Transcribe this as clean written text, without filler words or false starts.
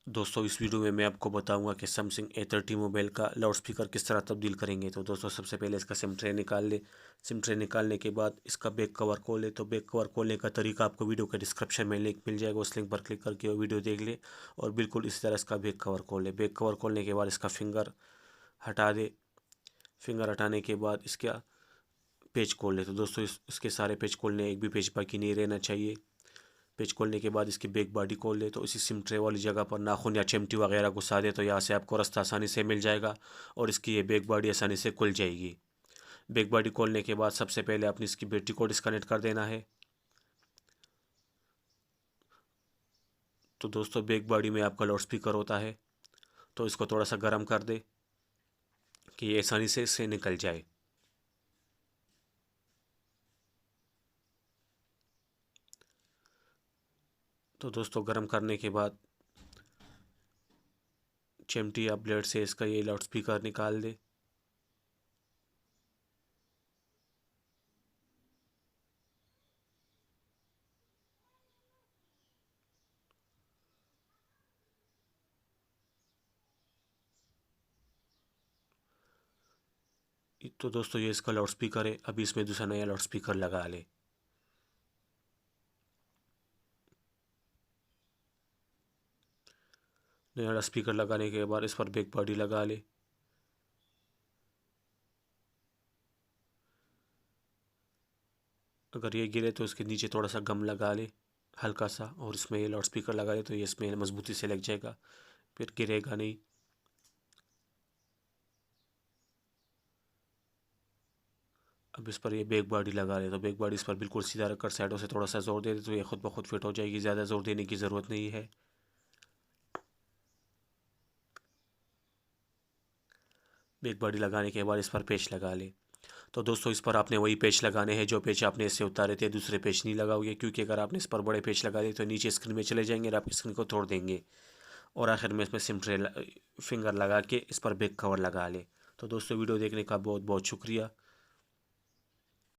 दोस्तों इस वीडियो में मैं आपको बताऊंगा कि सैमसंग A30 मोबाइल का लाउड स्पीकर किस तरह तब्दील करेंगे। तो दोस्तों सबसे पहले इसका सिम ट्रे निकाल ले। सिम ट्रे निकालने के बाद इसका बैक कवर खोल ले। तो बैक कवर खोलने का तरीका आपको वीडियो के डिस्क्रिप्शन में लिंक मिल जाएगा, उस लिंक पर क्लिक करके वो वीडियो देख ले और बिल्कुल इस तरह इसका बैक कवर खोल ले। बैक कवर खोलने के बाद इसका फिंगर हटा दे। फिंगर हटाने के बाद इसका पेज खोल ले। तो दोस्तों इसके सारे पेज खोलने, एक भी पेज बाकी नहीं रहना चाहिए। पेज खोलने के बाद इसकी बैक बॉडी खोल ले। तो इसी सिम ट्रे वाली जगह पर नाखून या चिमटी वगैरह घुसा दे तो यहाँ से आपको रास्ता आसानी से मिल जाएगा और इसकी ये बैक बॉडी आसानी से खुल जाएगी। बैक बॉडी खोलने के बाद सबसे पहले आपने इसकी बैटरी को डिस्कनेक्ट कर देना है। तो दोस्तों बैक बॉडी में आपका लाउड स्पीकर होता है, तो इसको थोड़ा सा गर्म कर दे कि ये आसानी से इससे निकल जाए। तो दोस्तों गर्म करने के बाद चिमटी या ब्लेड से इसका ये लाउड स्पीकर निकाल दे। तो दोस्तों ये इसका लाउड स्पीकर है। अभी इसमें दूसरा नया लाउड स्पीकर लगा ले। नया लाउड स्पीकर लगाने के बाद इस पर बैक बॉडी लगा ले। अगर ये गिरे तो इसके नीचे थोड़ा सा गम लगा ले हल्का सा, और इसमें ये लाउड स्पीकर लगा ले तो ये इसमें मजबूती से लग जाएगा, फिर गिरेगा नहीं। अब इस पर ये बैक बॉडी लगा ले। तो बैक बॉडी इस पर बिल्कुल सीधा रखकर साइडों से थोड़ा सा जोर दे दे तो ये खुद ब खुद फिट हो जाएगी, ज़्यादा जोर देने की ज़रूरत नहीं है। बैक बॉडी लगाने के बाद इस पर पेच लगा ले। तो दोस्तों इस पर आपने वही पेच लगाने हैं जो पेच आपने इससे उतारे थे, दूसरे पेच नहीं लगाओगे, क्योंकि अगर आपने इस पर बड़े पेच लगा दिए तो नीचे स्क्रीन में चले जाएंगे और आपकी स्क्रीन को तोड़ देंगे। और आखिर में इसमें सिम ट्रे फिंगर लगा के इस पर बैक कवर लगा ले। तो दोस्तों वीडियो देखने का बहुत बहुत शुक्रिया।